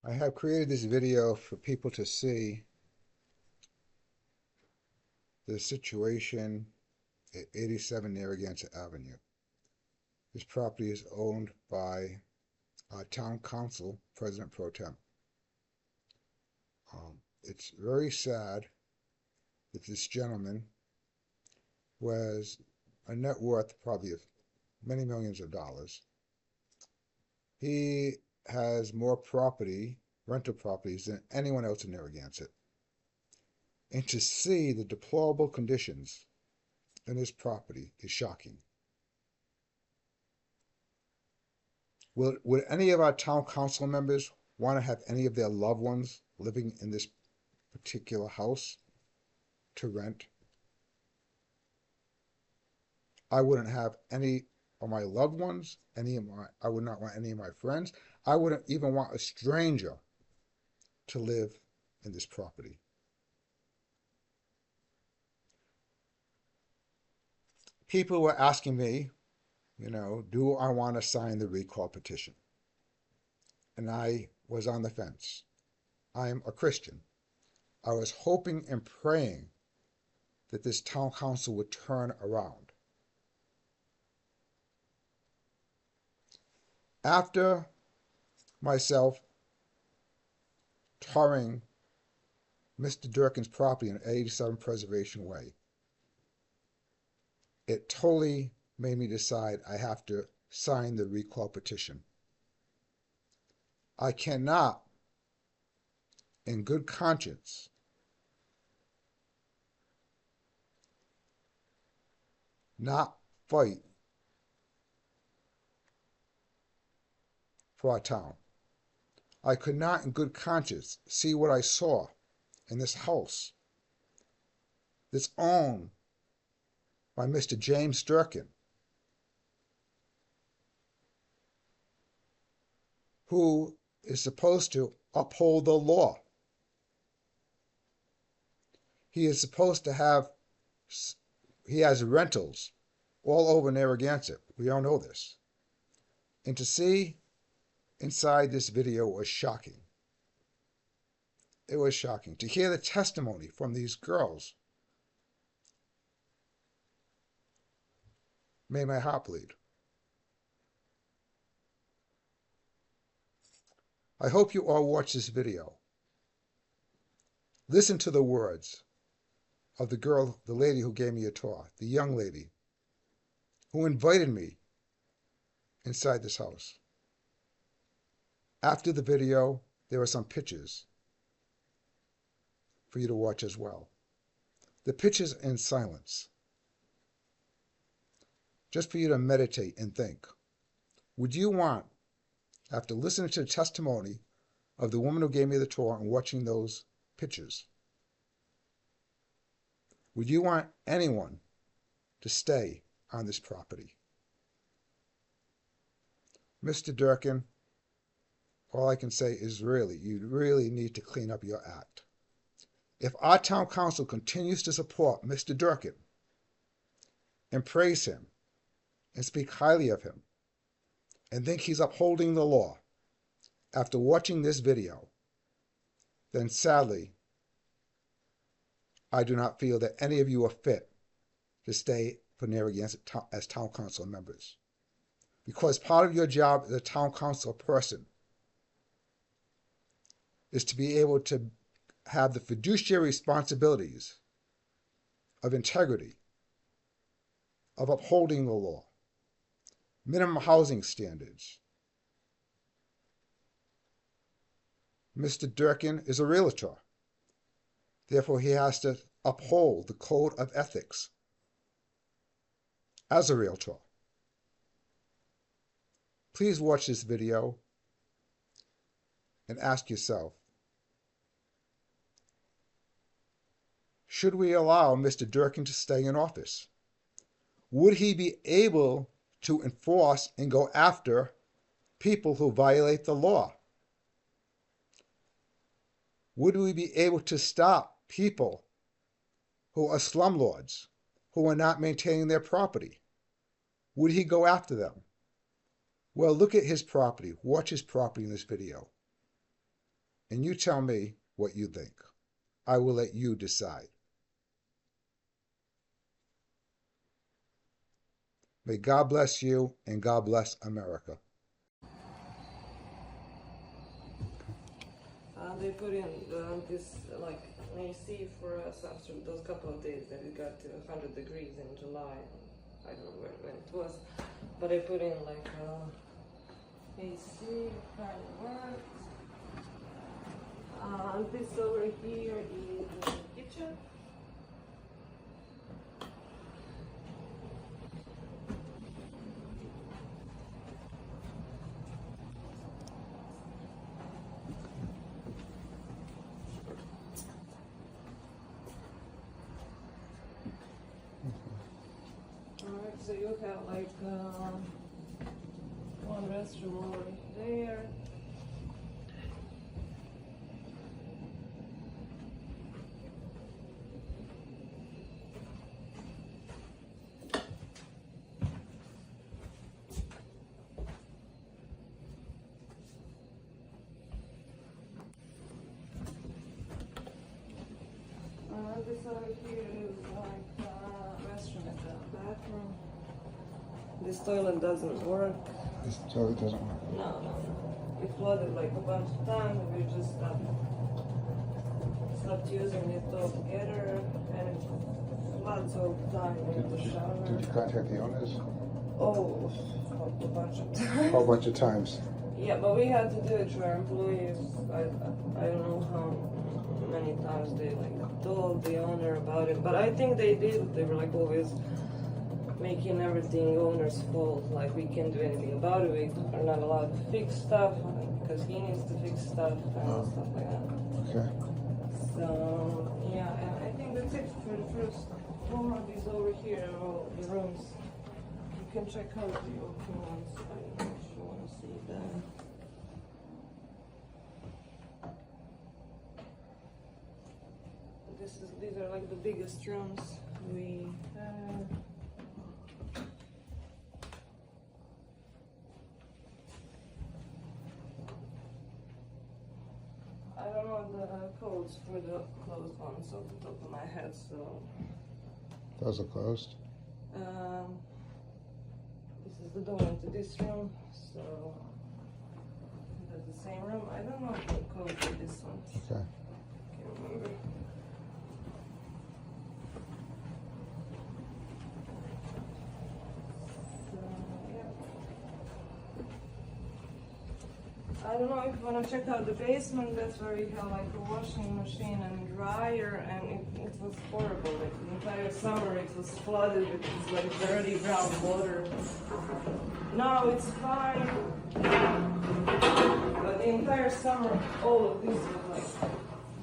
I have created this video for people to see the situation at 87 Narragansett Avenue. This property is owned by our town council, President Pro Tem. It's very sad that this gentleman, who has a net worth probably of many millions of dollars, he has more property, rental properties, than anyone else in Narragansett. And to see the deplorable conditions in his property is shocking. Would any of our town council members want to have any of their loved ones living in this particular house to rent? I wouldn't have any of my loved ones, I would not want any of my friends. I wouldn't even want a stranger to live in this property. People were asking me, do I want to sign the recall petition? And I was on the fence. I'm a Christian. I was hoping and praying that this town council would turn around. After myself touring Mr. Durkin's property on 87 Preservation Way, it totally made me decide I have to sign the recall petition. I cannot, in good conscience, not fight for our town. I could not, in good conscience, see what I saw in this house that's owned by Mr. James Durkin, who is supposed to uphold the law. He is supposed to have, he has rentals all over Narragansett. We all know this. And to see inside this video was shocking. It was shocking. To hear the testimony from these girls made my heart bleed. I hope you all watch this video. Listen to the words of the lady who gave me a tour, the young lady who invited me inside this house. After the video, there are some pictures for you to watch as well. The pictures in silence, just for you to meditate and think. Would you want, after listening to the testimony of the woman who gave me the tour and watching those pictures, would you want anyone to stay on this property? Mr. Durkin, all I can say is you really need to clean up your act. If our town council continues to support Mr. Durkin and praise him and speak highly of him and think he's upholding the law after watching this video, then sadly, I do not feel that any of you are fit to stay for Narragansett as town council members. Because part of your job as a town council person is to be able to have the fiduciary responsibilities of integrity, of upholding the law, minimum housing standards. Mr. Durkin is a realtor. Therefore, he has to uphold the code of ethics as a realtor. Please watch this video and ask yourself, should we allow Mr. Durkin to stay in office? Would he be able to enforce and go after people who violate the law? Would we be able to stop people who are slumlords, who are not maintaining their property? Would he go after them? Well, look at his property. Watch his property in this video. and you tell me what you think. I will let you decide. May God bless you and God bless America. They put in this, like, when you see for us after those couple of days that it got to 100 degrees in July. I don't know when it was, but I put in like AC kind of works. This over here is the kitchen. Alright, so you have like one restroom over there. This over here is like restroom and the bathroom. This toilet doesn't work. This toilet doesn't work. No. It flooded like a bunch of times. We just stopped using it altogether, and it floods all the time in the shower. Did you contact the owners? Oh, a bunch of times. A whole bunch of times. Yeah, but we had to do it to our employees. I don't know how many times they like told the owner about it, but I think they did. They were like always making everything owner's fault. Like we can't do anything about it. We are not allowed to fix stuff because he needs to fix stuff and stuff like that. Okay. So yeah, and I think that's it for the first floor. These over here are all the rooms. You can check out the open ones. I don't know if you want to see them. These are like the biggest rooms we have. I don't know the codes for the closed ones off the top of my head, so. Those are closed. This is the door into this room, so that's the same room. I don't know the code for this one. Okay. Can't remember. I don't know if you want to check out the basement. That's where you have like a washing machine and dryer, and it was horrible. Like the entire summer it was flooded with this like dirty brown water. Now it's fine, but the entire summer all of this was like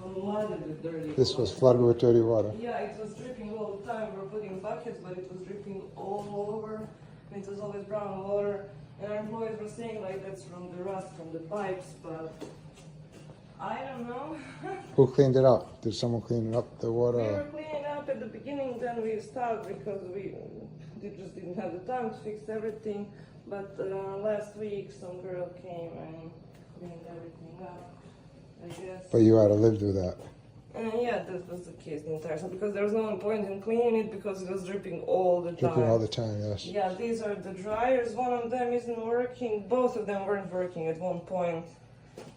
flooded with dirty water. This was flooded with dirty water. Yeah, it was dripping all the time. We were putting buckets, but it was dripping all over. And it was always brown water. And our employees were saying like that's from the rust from the pipes, but I don't know. Who cleaned it up? Did someone clean up the water? We were cleaning up at the beginning, then we stopped because we just didn't have the time to fix everything. But last week some girl came and cleaned everything up, I guess. But you had to live through that. Yeah, that was the case the entire time because there was no point in cleaning it because it was dripping all the time. Dripping all the time, yes. Yeah, these are the dryers. One of them isn't working. Both of them weren't working at one point.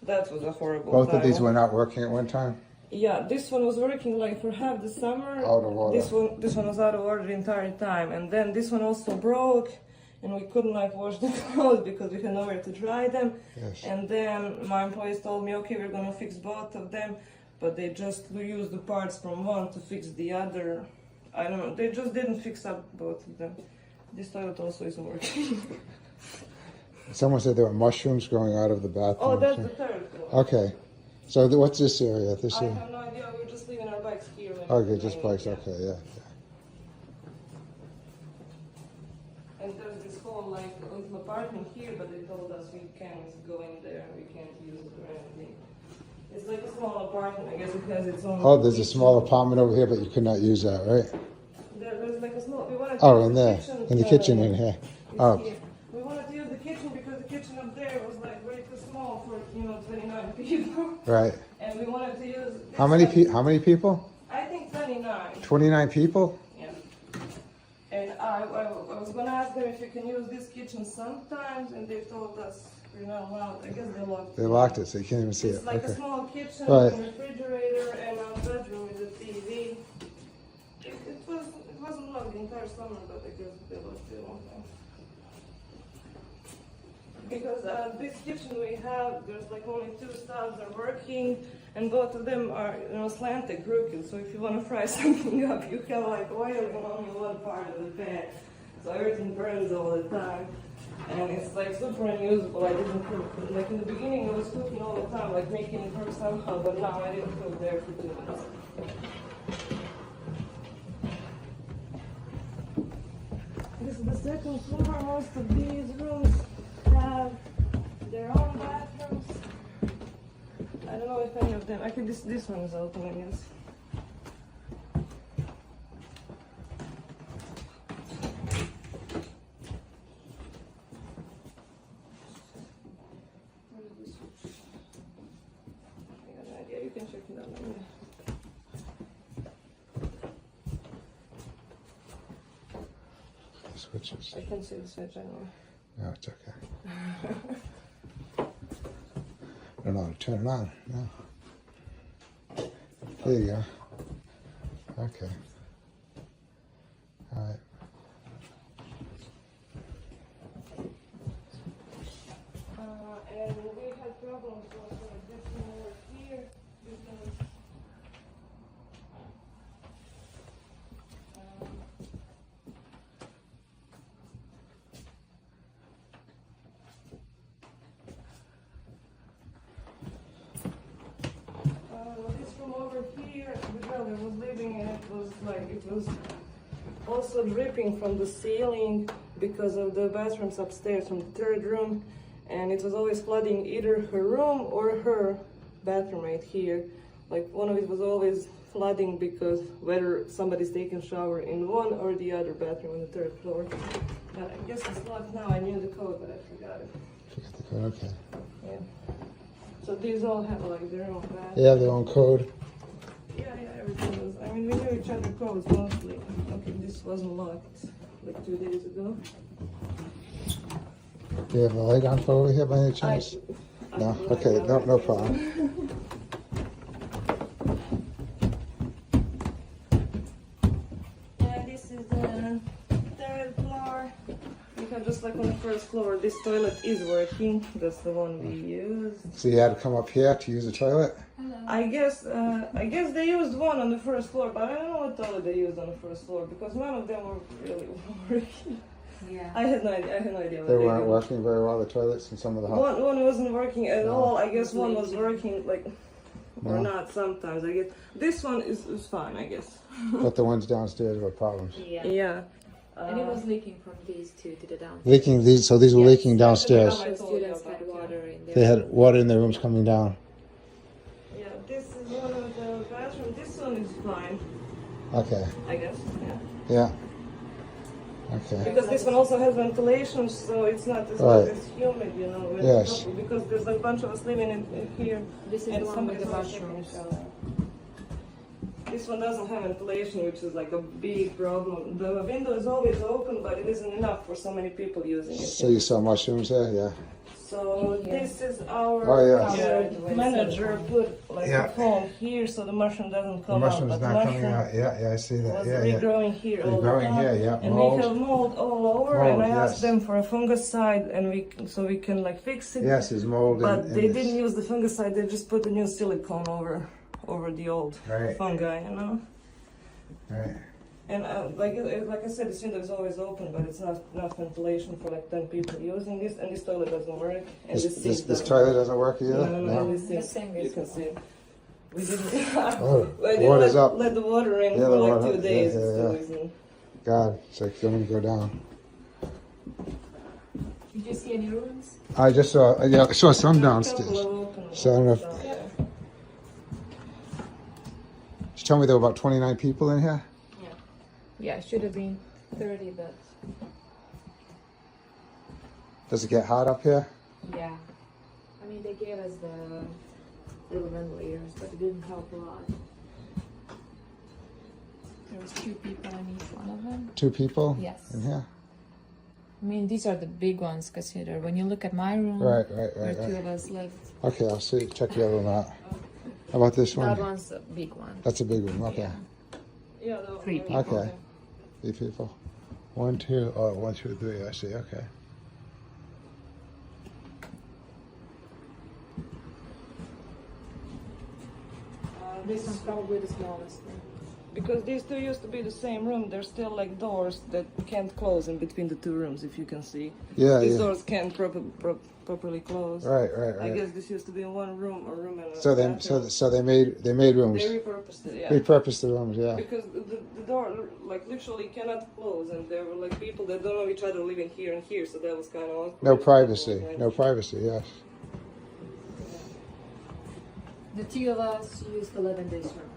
That was a horrible Both time. of these were not working at one time? Yeah, this one was working like for half the summer. Out of order. This one was out of order the entire time. And then this one also broke and we couldn't like wash the clothes because we had nowhere to dry them. Yes. And then my employees told me, okay, we're gonna fix both of them. But they just used the parts from one to fix the other. I don't know, they just didn't fix up both of them. This toilet also isn't working. Someone said there were mushrooms growing out of the bathroom. Oh, that's the third floor. Okay. So what's this area? This I area? have no idea, we were just leaving our bikes here. Okay, just bikes, okay, yeah. And there's this whole like little apartment here, but they told us we can't go in there, we can't use it or anything. It's like a small apartment, I guess it has its own. Oh, there's a small apartment over here, but you could not use that, right? There's like a small, we wanted to Oh, use in the there, kitchen, in the kitchen in here. is Oh, here. We wanted to use the kitchen because the kitchen up there was like way too small for 29 people. Right. And we wanted to use. How many people? I think 29. 29 people? Yeah. And I was gonna ask them if you can use this kitchen sometimes, and they told us we're not allowed. I guess they locked it. They locked it, so you can't even see It's it. like Okay. a small kitchen, Right. and refrigerator, and a bedroom with a TV. It wasn't locked the entire summer, but I guess they locked it one time. Because this kitchen we have, there's like only two styles are working, and both of them are slanted, crooked. So if you want to fry something up, you have like oil in only one part of the pan, so everything burns all the time, and it's like super unusable. I didn't cook like in the beginning. I was cooking all the time, like making it work somehow, but now I didn't cook there for 2 minutes. This is the second floor. Most of these rooms have their own bathrooms. I don't know if any of them. Actually, this one is open, I guess. Where is this switch? I got no idea. You can check it out later. Switches. I can see the switch anyway. No, it's okay. I don't know how to turn it on. No. There you go. Okay. All right. And we had problems also with this one over here because this room over here, the girl that was living in it was also dripping from the ceiling because of the bathrooms upstairs from the third room, and it was always flooding either her room or her bathroom right here. Like one of it was always flooding because whether somebody's taking shower in one or the other bathroom on the third floor. But I guess it's locked now. I knew the code, but I forgot it. Forget the code. Okay. Yeah. So these all have like their own bathroom. They have their own code. Yeah, everything was. I mean, we knew each other codes mostly. Okay, this wasn't locked like 2 days ago. Do you have a light on for over here by any chance? No? Okay, no problem. And this is the third floor. We have just like on the first floor, this toilet is working. That's the one we used. So you had to come up here to use the toilet? I guess they used one on the first floor, but I don't know what toilet they used on the first floor because none of them were really working. Yeah. I had no idea what They they weren't did. working very well, the toilets in some of the houses. One wasn't working at No. all. I guess one was working like, or No. not sometimes. I guess this one is fine. I guess. But the ones downstairs were problems. Yeah. Yeah. And it was leaking from these two to the downstairs. Leaking these, so these were Yes. leaking downstairs. The students had water in their They had water in their rooms coming down. Yeah, this is one of the bathrooms. This one is fine, Okay, I guess. Yeah. yeah. Okay, Because this one also has ventilation, so it's not as, Right. as humid, when Yes. because there's like a bunch of us living in here. This is and the one with somebody's the always taking a mushrooms. shower. This one doesn't have ventilation, which is like a big problem. The window is always open, but it isn't enough for so many people using it. so you saw mushrooms there, yeah. So this is our Oh, yes. manager put like Yeah. a foam here so the mushroom doesn't The come out. mushroom's But the not coming mushroom out, yeah, I see that, was yeah, yeah. regrowing here all the Regrowing time. here, yeah, And mold. we have mold all over, Mold, and I asked yes. them for a fungicide, and we can like fix it. Yes, there's mold But in they this. didn't use the fungicide. They just put a new silicone over the old Right. fungi, Right. And like I said, this window is always open, but it's not enough ventilation for like 10 people using this, and this toilet doesn't work. And This sink this doesn't toilet work. doesn't work either? No, No? this sink, The same you reason. can see. We didn't. Oh, I didn't water's let, up. let the water in Yeah, for the like water- 2 days. yeah, It's yeah, still yeah. isn't. God, it's like going to go down. Did you see any rooms? I just saw, yeah, I saw some Couple downstairs. of open So I don't know if- ones down there. She told me there were about 29 people in here. Yeah, it should have been 30, but Does it get hot up here? Yeah. I mean, they gave us the little ventilators, but it didn't help a lot. There was 2 people in each one of them. 2 people? Yes. In here? I mean, these are the big ones considered. When you look at my room, Right. where 2 of us lived. Okay, I'll see. Check the other one out. How about this one? That one's a big one. That's a big one. Okay. Yeah, that 3 was- people. Okay. 3 people. 1, 2. Oh, 1, 2, 3. I see. Okay. This one's probably the smallest one. Because these two used to be the same room, there's still like doors that can't close in between the 2 rooms, if you can see. Yeah, These yeah. doors can't properly close. Right. I guess this used to be in one room, a room and a So bathroom. they made rooms. They repurposed it, yeah. Repurposed the rooms. Yeah. Because the door like literally cannot close, and there were like people that don't know each other living here and here, so that was kind of awkward. No privacy. No privacy. Yes. The 2 of us used to live in this room.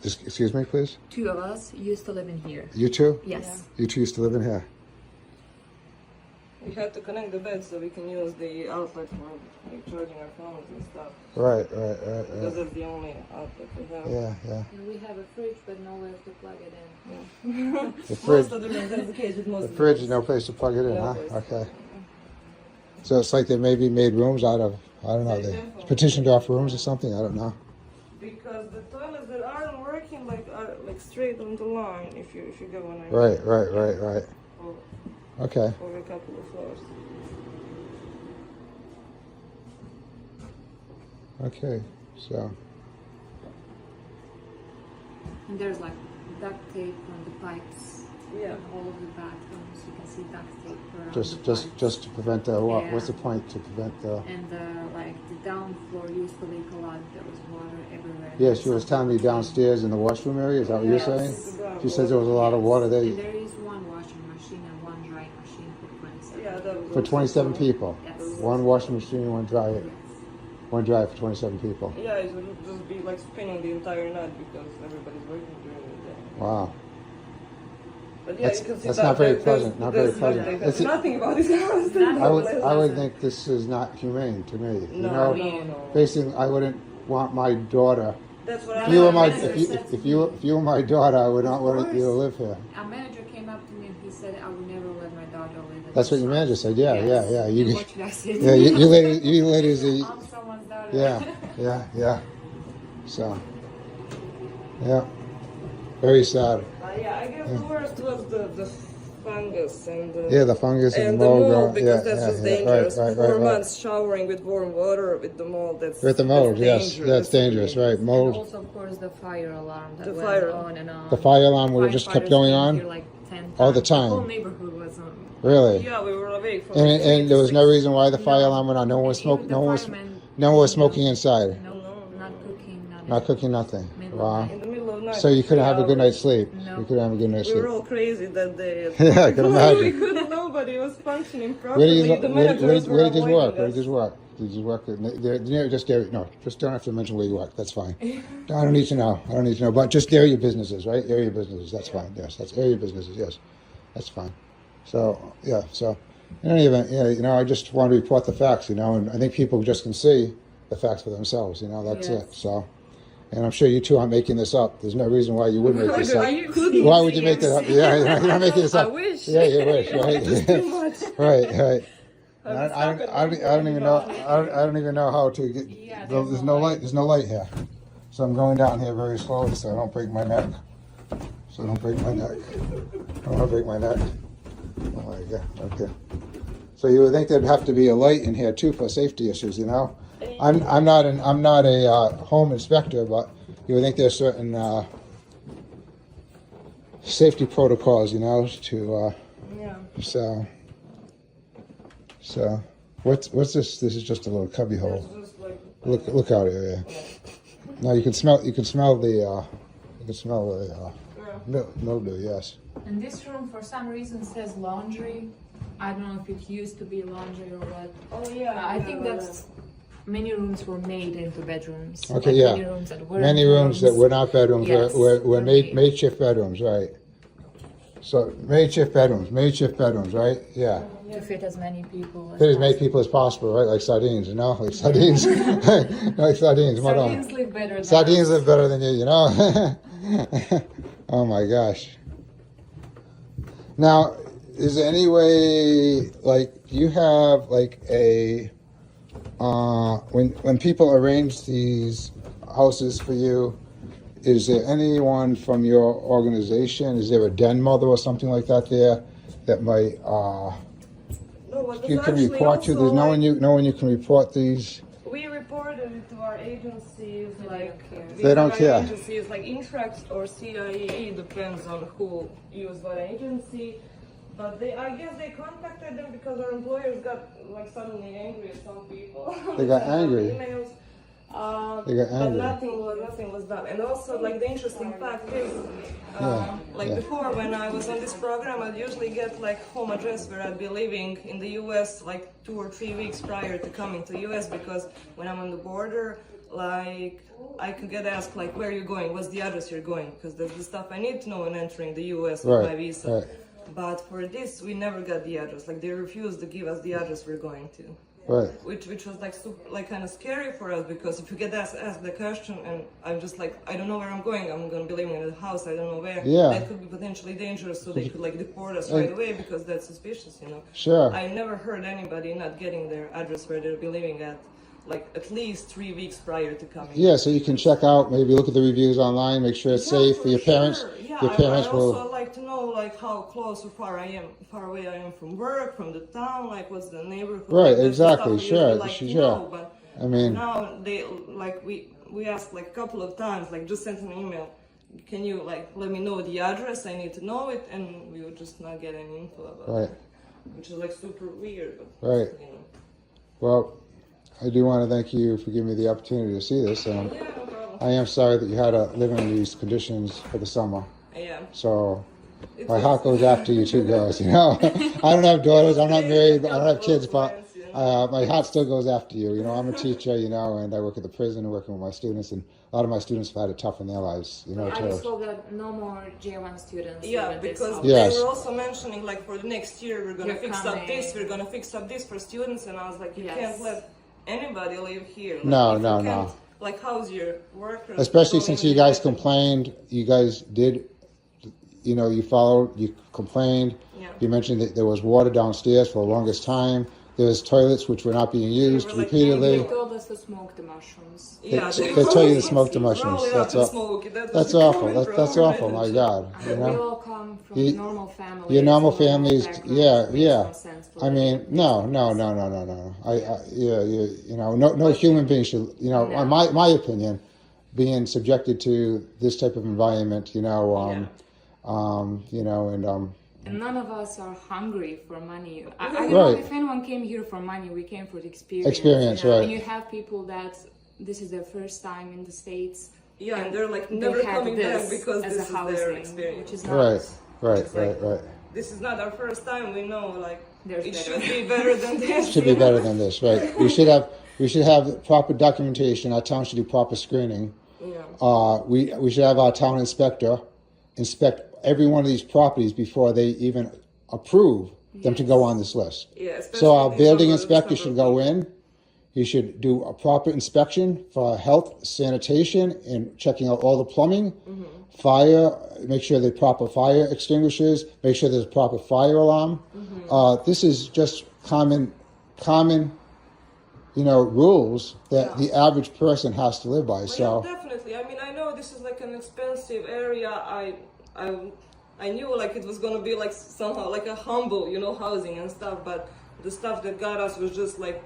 Excuse me, please. 2 of us used to live in here. You two? Yes. You two used to live in here. We had to connect the bed so we can use the outlet for like charging our phones and stuff. Right. Because that's the only outlet we have. Yeah. And we have a fridge, but nowhere to plug it in. The fridge. Most of the rooms, that's the case with most The of fridge, rooms. no place to plug it in, No huh? place. Okay. So it's like they maybe made rooms out of, I don't know, they petitioned off rooms or something, I don't know. Because the toilets that aren't working are like straight on the line, if you get one. Right. For, Okay. for a couple of floors. Okay, so, And there's like duct tape on the pipes. Yeah. All of the bathrooms, you can see duct tape around the pipes. just to prevent the, what's the Yeah. point to prevent the, And like the down floor used to leak a lot. There was water everywhere. yeah, she was telling me downstairs in the washroom area, is that what you're Yes. saying? She says there was a lot of water And there there is one washing machine and one drying machine for 27. Yeah, that was for 27 people. Yes. One washing machine, one dryer, Yes. one dryer for 27 people. Yeah, it would just be like spinning the entire night because everybody's working during the day. Wow. But yeah, That's- you can see that's that not very there's- pleasant, not very there's pleasant. nothing- It's- nothing about this house. I would think this is not humane to me, you know? No. Basically, I wouldn't want my daughter, That's what if I you were meant. my, manager said if you were my daughter, I would not want you to live here. A manager came up to me and he said, I would never let my daughter live in That's this what your house." manager said, yeah. And You, what should I say? yeah, you ladies, I'm someone's daughter. yeah. So, yeah, very sad. Yeah, I guess the worst was the fungus and the Yeah, the fungus and, and the the mold. mold because yeah, that's yeah, just yeah, dangerous. Right, 4 right. months showering with warm water with the mold. That's With the mold, that's yes, that's dangerous, right? And Mold. also, of course, the fire alarm that The went fire- on and on. The fire alarm would have just kept Firefighters going came on. here like 10 All the times. time. The whole neighborhood was on. Really? Yeah, we were awake for like 3 And to there was no 6. reason why the fire No. alarm went on. No one was And smoking. even the firemen- No one was smoking inside. No, not cooking, Not cooking, nothing. Middle of Wow. night. In the middle of night. So you couldn't have a good night's sleep. No. You couldn't have a good night's We sleep. were all crazy that day. Yeah, I can imagine. We couldn't. Nobody was functioning Where properly. did The you managers were just avoiding work? Where us. did you work? Did you work? Just there. No, just don't have to mention where you work. That's fine. I don't need to know. I don't need to know. But just area businesses, right? Area businesses. That's fine. Yes, that's area businesses. Yes, that's fine. So yeah. So in any event, yeah. I just want to report the facts. And I think people just can see the facts for themselves. That's Yes. it. So. And I'm sure you two aren't making this up. There's no reason why you would make this up. you couldn't Why would you see make that up? Yeah, you're not making this I up. wish. Yeah, you wish, right? Too much. right. I'm I don't even know. I don't even know how to get. Yeah, There's no light. There's no light here, so I'm going down here very slowly so I don't break my neck. So I don't break my neck. I don't want to break my neck. Oh my God. Okay. So you would think there'd have to be a light in here too for safety issues. I'm not a home inspector, but you would think there's certain safety protocols. To Yeah. So what's this? This is just a little cubby hole. It's just like Look out here. Yeah. No, you can smell the mildew. Yes. And this room, for some reason, says laundry. I don't know if it used to be laundry or what. Oh yeah. I think that's many rooms were made into bedrooms. Okay, Like yeah. Many rooms that were Many rooms that were not bedrooms Yes, were were made made. shift bedrooms, right? So makeshift bedrooms, right? Yeah. to fit as many people as Fit as many possible. people as possible, right? Like sardines, you know? Like sardines. Like sardines. Sardines live better than Sardines us. live better than you, you know? Oh my gosh. Now, is there any way, like, do you have like a, when people arrange these houses for you, is there anyone from your organization? Is there a den mother or something like that there that might No, but you there's can actually report to? also, There's like, no one you can report these. we reported it to our agencies, like They don't these are care. agencies like Interact or CIE, depends on who used what agency. But I guess they contacted them because our employers got like suddenly angry at some people. They got sent out angry. Emails. They got But angry. nothing was done. And also, like, the interesting fact is, Yeah. before, when I was on this program, I'd usually get like home address where I'd be living in the U.S. like 2 or 3 weeks prior to coming to U.S. because when I'm on the border, like, I could get asked like, where are you going? What's the address you're going? Because that's the stuff I need to know when entering the U.S. with my visa. Right. But for this, we never got the address. Like, they refused to give us the address we're going to. Right. Which was like super, like kind of scary for us because if you get asked the question and I'm just like, I don't know where I'm going, I'm gonna be living in a house, I don't know where. Yeah. That could be potentially dangerous, so they could like deport us right away because that's suspicious, you know. Sure. I never heard anybody not getting their address where they'll be living at least 3 weeks prior to coming. Yeah, so you can check out, maybe look at the reviews online, make sure it's safe for your parents. Yeah, Your parents I will. also like to know like how close or far away I am from work, from the town, like what's the neighborhood. Right, like, that's the exactly, stuff I usually sure, like to sure. know, but I mean, now they like we asked like a couple of times, like just sent an email. Can you like let me know the address? I need to know it, and we would just not get any info about right, it, which is like super weird. But, right. You know. Well, I do want to thank you for giving me the opportunity to see this. Yeah, no problem. I am sorry that you had to live in these conditions for the summer. Yeah. So It my was- heart goes after you two girls, you know. I don't have daughters, I'm not married, I don't have kids, but my heart still goes after you. You know, I'm a teacher, you know, and I work at the prison and working with my students, and a lot of my students have had it tough in their lives, you know, I just too. hope that no more J1 students. Yeah, live in this because house. Yes. they were also mentioning like for the next year we're gonna You're fix coming. up this, we're gonna fix up this for students, and I was like, you Yes. can't let anybody live here. Like, No, if you no, can't, no. Like, how's your workers? Especially going since in you the guys direction? complained, you guys did, you know, you complained. Yeah. You mentioned that there was water downstairs for the longest time. There's toilets which were not being used were, like, repeatedly. They told us to smoke the mushrooms. Yeah, They tell you to smoke the mushrooms. Roll it That's up and all. smoke it. That That's was awful. coming That's from awful. My religion. God. You We know. all come from You- normal families. Your normal and families, backgrounds. yeah, Makes yeah. no sense to I live mean, in no. You know, no human being should, you know, No. in my opinion, being subjected to this type of environment, you know, you know, And none of us are hungry for money. I don't Right. know if anyone came here for money. We came for the experience. Experience, you know? right. And you have people that this is their first time in the States. Yeah, and they're like They never had coming back this because as this a is their housing, experience. which is not. right. It's like- Right. This is not our first time. We know, like, There's it better. should be better than this. Should be better than this, right? We should have proper documentation. Our town should do proper screening. Yeah. We should have our town inspector inspect every one of these properties before they even approve them to go on this list. Yeah, especially So our these building numbers, inspector number should of go people. in. He should do a proper inspection for health, sanitation, and checking out all the plumbing, fire, make sure there's proper fire extinguishers, make sure there's a proper fire alarm. This is just common, you know, rules that the average person has to live by. Well, So, yeah, definitely. I mean, I know this is like an expensive area. I knew like it was gonna be like somehow like a humble, you know, housing and stuff. But the stuff that got us was just like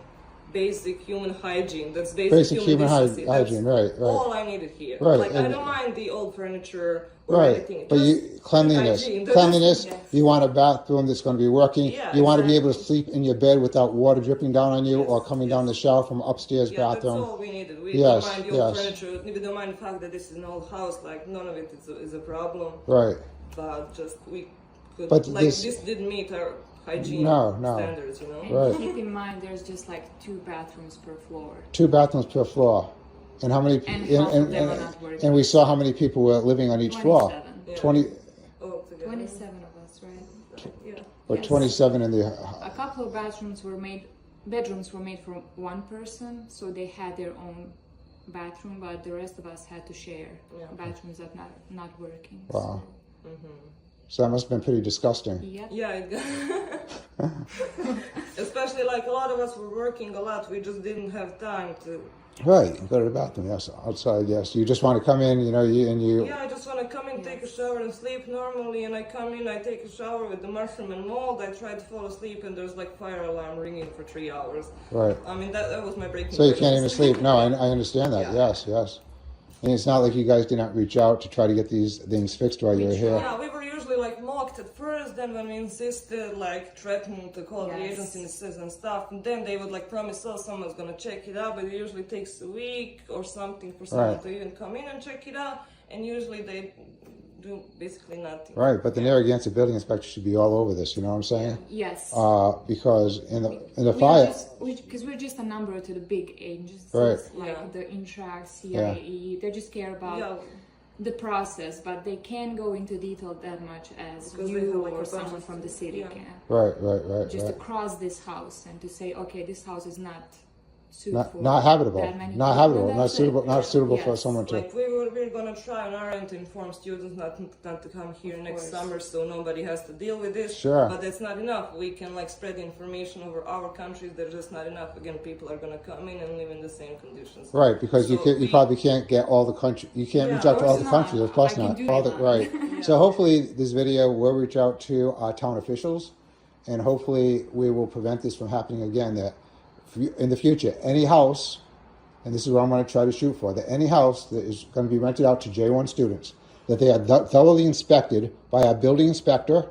basic human hygiene. That's basic human decency. hygiene, That's right. all I needed here. Right, Like I and- don't mind the old furniture or Right, anything. but Just cleanliness, hygiene. cleanliness. Yes. You want a bathroom that's going to be working. Yeah, You want to be able to exactly. sleep in your bed without water dripping down on you or coming down the shower from upstairs Yeah, that's bathroom. all we needed. We Yes, don't mind the old yes. furniture. We don't mind the fact that this is an old house. Like none of it is a problem. Right. But just we could But like this- this didn't meet our hygiene No. standards, you know. And Right. keep in mind, there's just like 2 bathrooms per floor. 2 bathrooms per floor. And how many? And half of them are not working. and we saw how many people were living on each floor. 27. Yeah. 20. Oh, together. 27 of us, right? Yeah. or Yes. 27 in the. A couple of bedrooms were made for one person, so they had their own bathroom, but the rest of us had to share bathrooms that not working. Wow. So. So that must have been pretty disgusting. Yep. Yeah, especially like a lot of us were working a lot. We just didn't have time to. Right, go to the bathroom. Yes, outside. Yes, you just want to come in. You know, you. Yeah, I just want to come in, take a shower, and sleep normally. And I come in, I take a shower with the mushroom and mold. I try to fall asleep, and there's like fire alarm ringing for 3 hours. Right. I mean, that was my breaking. So you point. can't even sleep. No, I understand that. Yeah. Yes. And it's not like you guys did not reach out to try to get these things fixed while you were here. Yeah, we were usually like mocked at first, then when we insisted, like threatened to call the agencies and stuff, and then they would like promise us someone's gonna check it out, but it usually takes a week or something for someone to even come in and check it out, and usually they do basically nothing. Right, but the Narragansett building inspector should be all over this. You know what I'm saying? Yes. Because in the fire. Because we're just a number to the big agencies, Right. like the Intrax, CIAE. They just care about the process, but they can't go into detail that much as Because they you have, like, or a bunch someone of- from the city can. Right. Just to cross this house and to say, okay, this house is not suitable. Not habitable. That many Not people. habitable. And Not that's suitable. it. Not suitable for Yes. someone to. Like we're gonna try on our end to inform students not to come here next course. summer, so nobody has to deal with this. Sure. But that's not enough. We can like spread the information over our countries. There's just not enough. Again, people are gonna come in and live in the same conditions. Right, because you So you probably can't get all the country. You can't reach out to all the not. countries. Of course I can not. do All the that. right. So hopefully this video will reach out to our town officials, and hopefully we will prevent this from happening again. That in the future, any house, and this is what I'm going to try to shoot for, that any house that is going to be rented out to J1 students, that they are thoroughly inspected by our building inspector,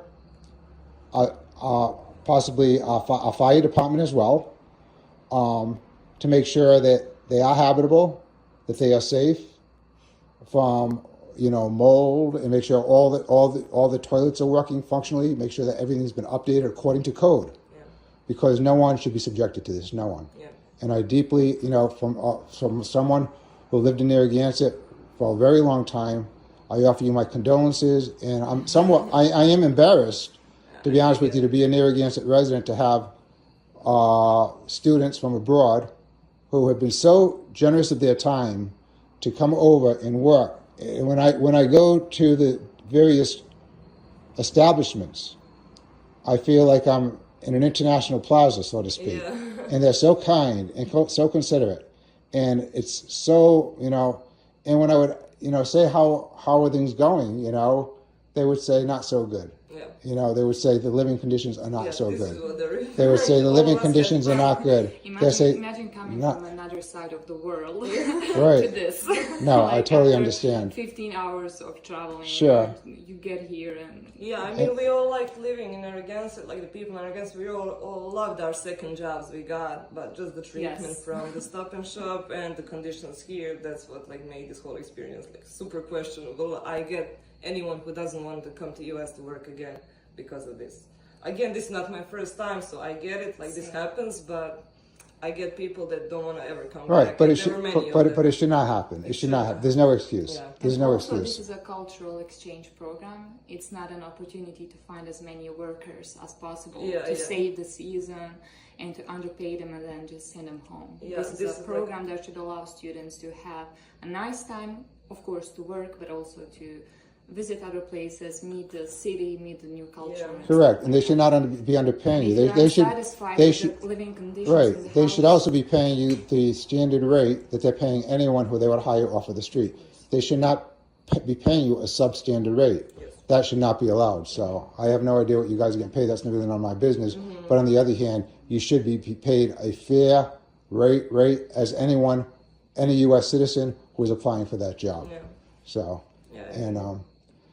possibly our fire department as well, to make sure that they are habitable, that they are safe from mold, and make sure all the toilets are working functionally. Make sure that everything's been updated according to code, because no one should be subjected to this. No one. Yeah. And I deeply, from someone who lived in Narragansett for a very long time, I offer you my condolences. And I am embarrassed, to be honest with you, to be a Narragansett resident, to have students from abroad who have been so generous of their time to come over and work. And when I go to the various establishments, I feel like I'm in an international plaza, so to speak. Yeah. And they're so kind and so considerate. And it's so, and when I would, say how are things going, they would say not so good. Yeah. They would say the living conditions are not so this good. is what they're They would say the all living of us conditions have- are not good. They say, Imagine coming not- from another side of the world Right. to this. No, I totally after understand. 15 hours of traveling. Sure. You get here and Yeah, I mean, we all liked living in Narragansett, like the people in Narragansett, we all loved our second jobs we got, but just the treatment Yes. from the Stop and Shop and the conditions here, that's what like made this whole experience like super questionable. I get anyone who doesn't want to come to US to work again because of this. Again, this is not my first time, so I get it, like this happens, but I get people that don't want to ever come right, back. but it There should, were many of but them. it should not happen. It should not happen. There's no excuse. Yeah. There's And no also, excuse. this is a cultural exchange program. It's not an opportunity to find as many workers as possible to save the season and to underpay them and then just send them home. Yeah, this this is a is program that should allow students to have a nice time, of course, to work, but also to visit other places, meet the city, meet the new culture. Yeah. and Correct, stuff and they like should that. not be underpaying you. If They you're should. unsatisfied They with should. the living conditions Right. in the They should house, also be paying you the standard rate that they're paying anyone who they would hire off of the street. They should not be paying you a substandard rate. That should not be allowed. So I have no idea what you guys are getting paid. That's never none of my business. Mm-hmm. But on the other hand, you should be paid a fair rate as anyone, any U.S. citizen who is applying for that job. Yeah. So, Yeah. and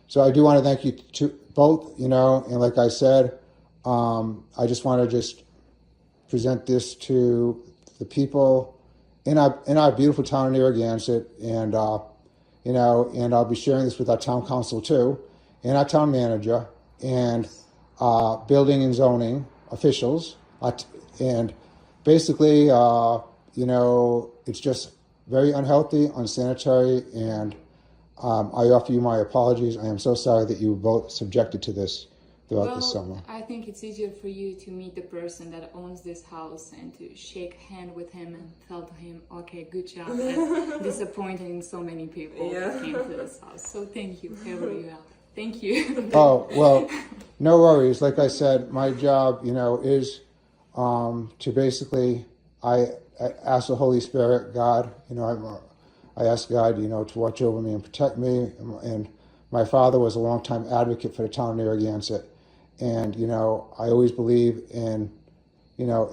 so I do want to thank you to both, and like I said, I just want to just present this to the people in our beautiful town of Narragansett, and and I'll be sharing this with our town council too, and our town manager, and building and zoning officials, and basically, it's just very unhealthy, unsanitary, and I offer you my apologies. I am so sorry that you were both subjected to this. throughout the summer. I think it's easier for you to meet the person that owns this house and to shake hand with him and tell to him, okay, good job, and disappointing so many people that came to this house. So thank you, whoever you are. Thank you. Oh, well, no worries. Like I said, my job, is to basically, I ask the Holy Spirit, God, I ask God, to watch over me and protect me. And my father was a longtime advocate for the town of Narragansett. And, I always believe in,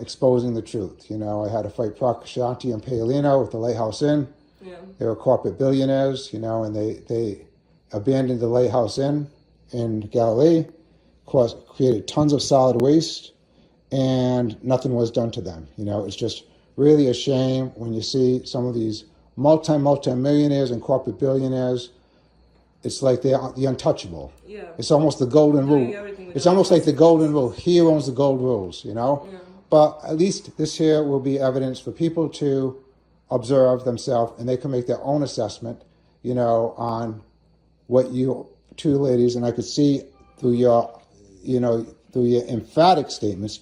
exposing the truth. I had to fight Procashanti and Paolino with the Lighthouse Inn. Yeah. They were corporate billionaires, and they abandoned the Lighthouse Inn in Galilee, created tons of solid waste, and nothing was done to them. It's just really a shame when you see some of these multi-millionaires and corporate billionaires. It's like they're the untouchable. Yeah. It's almost the golden rule. It's almost like the golden rule. He owns the gold rules, Yeah. But at least this here will be evidence for people to observe themselves, and they can make their own assessment, on what you two ladies, and I could see through your, through your emphatic statements,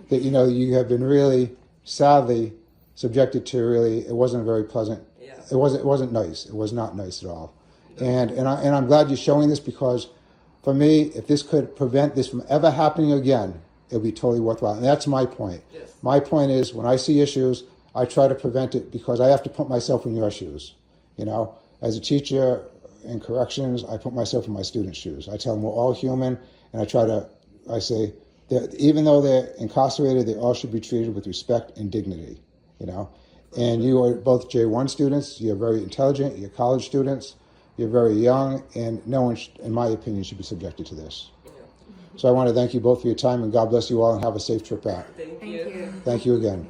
that, you have been really sadly subjected to it wasn't very pleasant. Yeah. It wasn't nice. It was not nice at all. And I'm glad you're showing this, because for me, if this could prevent this from ever happening again, it would be totally worthwhile. And that's my point. Yes. My point is, when I see issues, I try to prevent it, because I have to put myself in your shoes. As a teacher in corrections, I put myself in my students' shoes. I tell them we're all human, and I say that even though they're incarcerated, they all should be treated with respect and dignity. And you are both J1 students. You're very intelligent. You're college students. You're very young, and no one, in my opinion, should be subjected to this. Yeah. So I want to thank you both for your time, and God bless you all, and have a safe trip back. Thank Thank you. you. Thank you again.